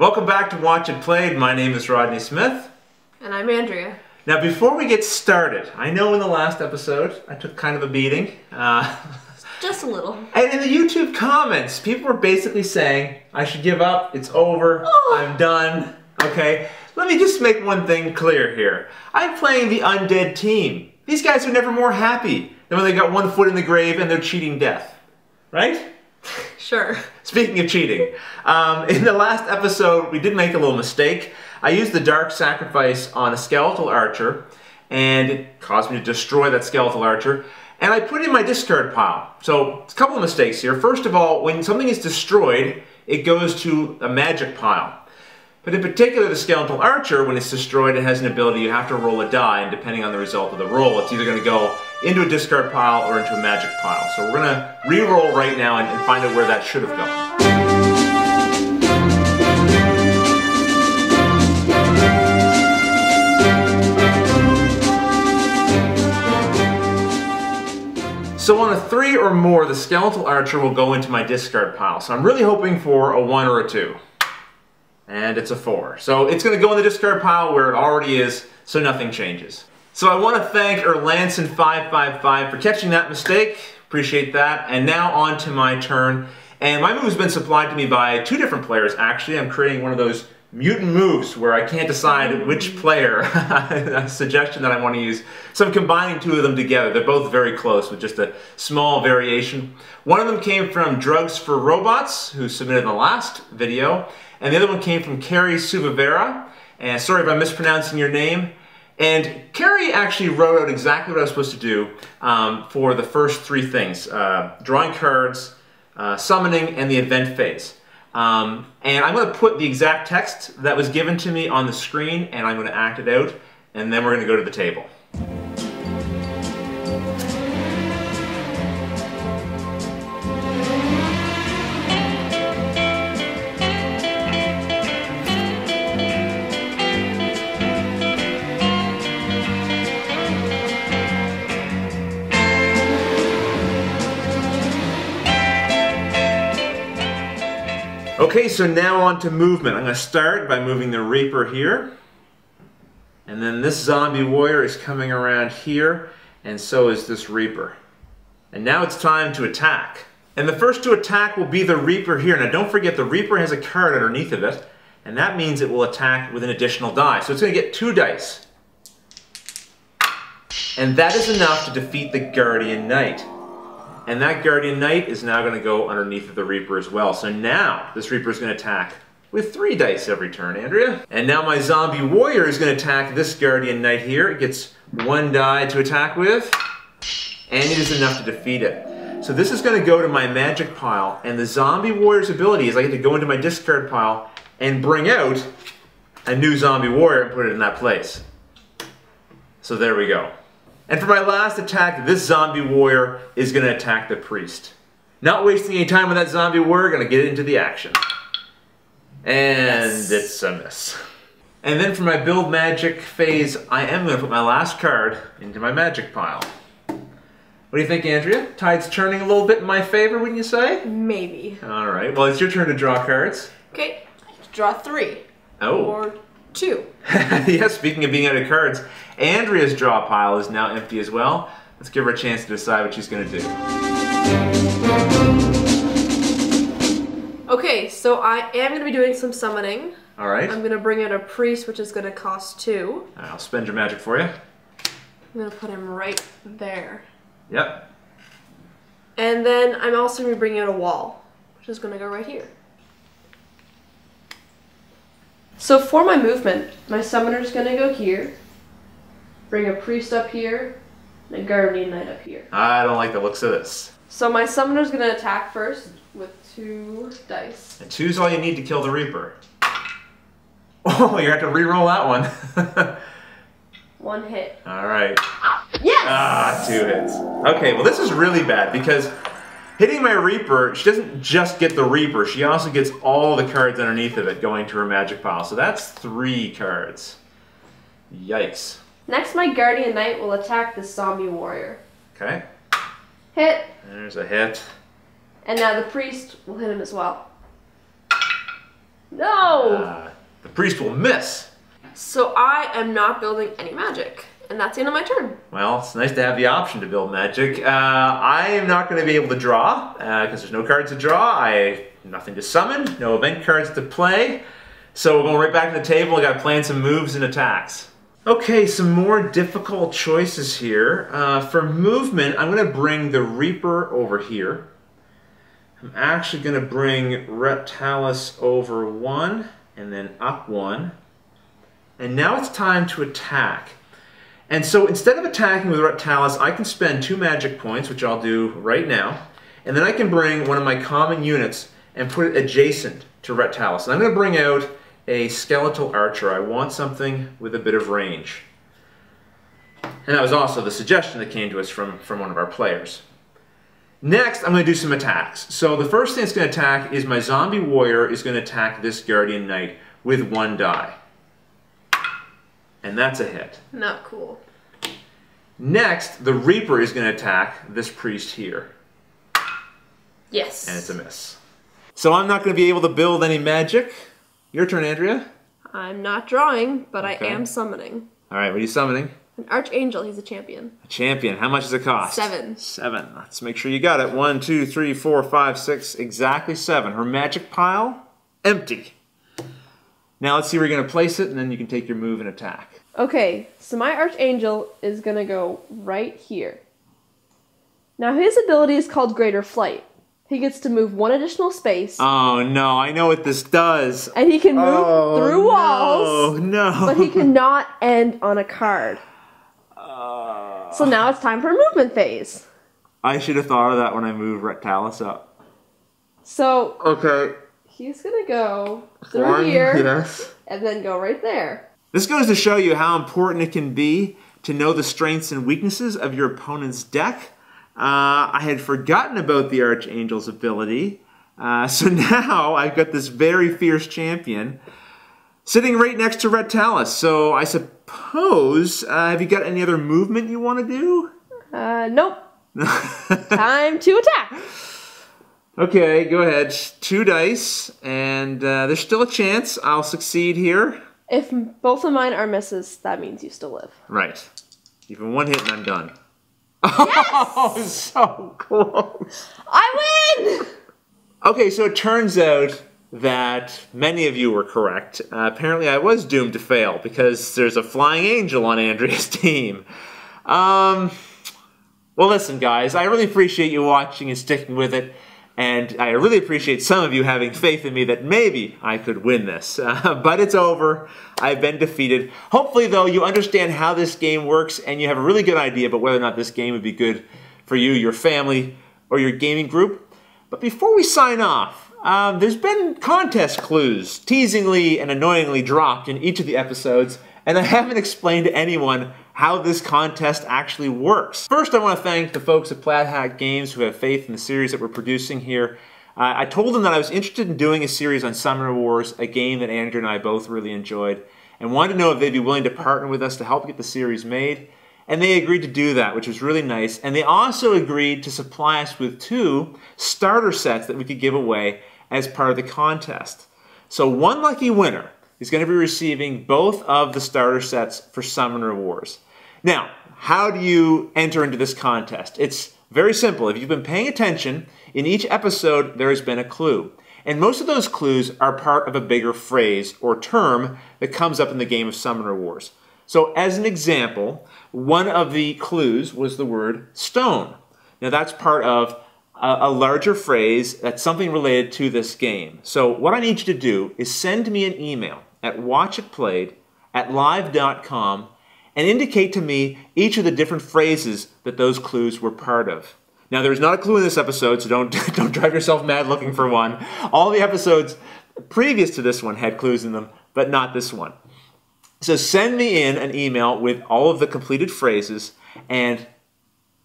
Welcome back to Watch It Played. My name is Rodney Smith. And I'm Andrea. Now before we get started, I know in the last episode I took kind of a beating. Just a little. And in the YouTube comments, people were basically saying, I should give up, it's over, I'm done. Okay, let me just make one thing clear here. I'm playing the undead team. These guys are never more happy than when they got one foot in the grave and they're cheating death. Right? Sure. Speaking of cheating, in the last episode we did make a little mistake. I used the Dark Sacrifice on a skeletal archer and it caused me to destroy that skeletal archer. And I put it in my discard pile. So, a couple of mistakes here. First of all, when something is destroyed, it goes to a magic pile. But in particular, the skeletal archer, when it's destroyed, it has an ability, you have to roll a die, and depending on the result of the roll, it's either going to go into a discard pile or into a magic pile. So we're going to re-roll right now and find out where that should have gone. So on a 3 or more, the skeletal archer will go into my discard pile. So I'm really hoping for a 1 or a 2. And it's a 4. So it's going to go in the discard pile where it already is, so nothing changes. So I want to thank Erlanson555 for catching that mistake. Appreciate that. And now on to my turn. And my move has been supplied to me by 2 different players, actually. I'm creating one of those mutant moves where I can't decide which player, a suggestion that I want to use. So I'm combining 2 of them together. They're both very close with just a small variation. One of them came from Drugs for Robots, who submitted in the last video. And the other one came from Carrie Suvavera. And sorry if I'm mispronouncing your name. And Carrie actually wrote out exactly what I was supposed to do for the first 3 things. Drawing cards, summoning, and the event phase. And I'm going to put the exact text that was given to me on the screen, and I'm going to act it out, and then we're going to go to the table. Okay, so now on to movement. I'm going to start by moving the Reaper here. And then this zombie warrior is coming around here, and so is this Reaper. And now it's time to attack. And the first to attack will be the Reaper here. Now don't forget, the Reaper has a card underneath of it, and that means it will attack with an additional die. So it's going to get 2 dice. And that is enough to defeat the Guardian Knight. And that Guardian Knight is now going to go underneath of the Reaper as well. So now, this Reaper is going to attack with 3 dice every turn, Andrea. And now my Zombie Warrior is going to attack this Guardian Knight here. It gets 1 die to attack with, and it is enough to defeat it. So this is going to go to my magic pile, and the Zombie Warrior's ability is I get to go into my discard pile and bring out a new Zombie Warrior and put it in that place. So there we go. And for my last attack, this Zombie Warrior is going to attack the Priest. Not wasting any time with that Zombie Warrior, going to get into the action. And it's a miss. And then for my build magic phase, I am going to put my last card into my magic pile. What do you think, Andrea? Tide's turning a little bit in my favor, wouldn't you say? Maybe. Alright, well it's your turn to draw cards. Okay, I have to draw 3. Oh. Or 2. Yeah, speaking of being out of cards, Andrea's draw pile is now empty as well. Let's give her a chance to decide what she's going to do. Okay, so I am going to be doing some summoning. Alright. I'm going to bring out a priest, which is going to cost 2. I'll spend your magic for you. I'm going to put him right there. Yep. And then I'm also going to bring out a wall, which is going to go right here. So for my movement, my summoner's going to go here, bring a priest up here, and a guardian knight up here. I don't like the looks of this. So my summoner's going to attack first with 2 dice. And 2's all you need to kill the Reaper. Oh, you have to re-roll that one. 1 hit. Alright. Yes! Ah, 2 hits. Okay, well this is really bad because hitting my Reaper, she doesn't just get the Reaper, she also gets all the cards underneath of it going to her magic pile. So that's 3 cards. Yikes. Next, my Guardian Knight will attack the Zombie Warrior. Okay. Hit. There's a hit. And now the Priest will hit him as well. No! The priest will miss. So I am not building any magic. And that's the end of my turn. Well, it's nice to have the option to build magic. I am not going to be able to draw, because there's no cards to draw. I have nothing to summon, no event cards to play. So we're going right back to the table. I got to plan some moves and attacks. Okay, some more difficult choices here. For movement, I'm going to bring the Reaper over here. I'm actually going to bring Reptalis over 1 and then up 1. And now it's time to attack. And so instead of attacking with Reptalis, I can spend 2 magic points, which I'll do right now. And then I can bring one of my common units and put it adjacent to Reptalis. And I'm going to bring out a Skeletal Archer. I want something with a bit of range. And that was also the suggestion that came to us from one of our players. Next, I'm going to do some attacks. So the first thing it's going to attack is my Zombie Warrior is going to attack this Guardian Knight with 1 die. And that's a hit. Not cool. Next, the Reaper is going to attack this priest here. Yes. And it's a miss. So I'm not going to be able to build any magic. Your turn, Andrea. I'm not drawing, but Okay. I am summoning. All right, what are you summoning? An Archangel, he's a champion. A champion. How much does it cost? 7. 7. Let's make sure you got it. 1, 2, 3, 4, 5, 6. Exactly 7. Her magic pile, empty. Now let's see where you're going to place it, and then you can take your move and attack. Okay, so my Archangel is going to go right here. Now his ability is called Greater Flight. He gets to move 1 additional space. Oh no, I know what this does. And he can move through walls. Oh no. But he cannot end on a card. So now it's time for a movement phase. I should have thought of that when I moved Reptalis up. So Okay. he's going to go through here. Yes. And then go right there. This goes to show you how important it can be to know the strengths and weaknesses of your opponent's deck. I had forgotten about the Archangel's ability. So now I've got this very fierce champion sitting right next to Reptalis. So I suppose, have you got any other movement you want to do? Nope. Time to attack. Okay, go ahead. 2 dice, and there's still a chance I'll succeed here. If both of mine are misses, that means you still live. Right. Even 1 hit and I'm done. Yes! Oh, so close. I win! Okay, so it turns out that many of you were correct. Apparently I was doomed to fail because there's a flying angel on Andrea's team. Well, listen, guys, I really appreciate you watching and sticking with it. And I really appreciate some of you having faith in me that maybe I could win this. But it's over. I've been defeated. Hopefully, though, you understand how this game works and you have a really good idea about whether or not this game would be good for you, your family, or your gaming group. But before we sign off, there's been contest clues teasingly and annoyingly dropped in each of the episodes, and I haven't explained to anyone how this contest actually works. First, I want to thank the folks at Plaid Hat Games who have faith in the series that we're producing here. I told them that I was interested in doing a series on Summoner Wars, a game that Andrew and I both really enjoyed, and wanted to know if they'd be willing to partner with us to help get the series made. And they agreed to do that, which was really nice. And they also agreed to supply us with 2 starter sets that we could give away as part of the contest. So one lucky winner is going to be receiving both of the starter sets for Summoner Wars. Now, how do you enter into this contest? It's very simple. If you've been paying attention, in each episode there has been a clue. And most of those clues are part of a bigger phrase or term that comes up in the game of Summoner Wars. So as an example, one of the clues was the word stone. Now that's part of a larger phrase that's something related to this game. So what I need you to do is send me an email at watchitplayed@live.com and indicate to me each of the different phrases that those clues were part of. Now there's not a clue in this episode, so don't drive yourself mad looking for one. All the episodes previous to this one had clues in them, but not this one. So send me in an email with all of the completed phrases, and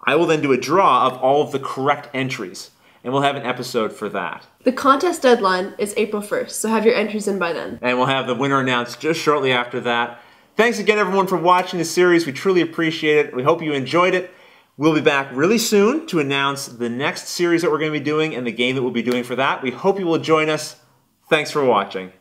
I will then do a draw of all of the correct entries, and we'll have an episode for that. The contest deadline is April 1st, so have your entries in by then. And we'll have the winner announced just shortly after that. Thanks again, everyone, for watching this series. We truly appreciate it. We hope you enjoyed it. We'll be back really soon to announce the next series that we're going to be doing and the game that we'll be doing for that. We hope you will join us. Thanks for watching.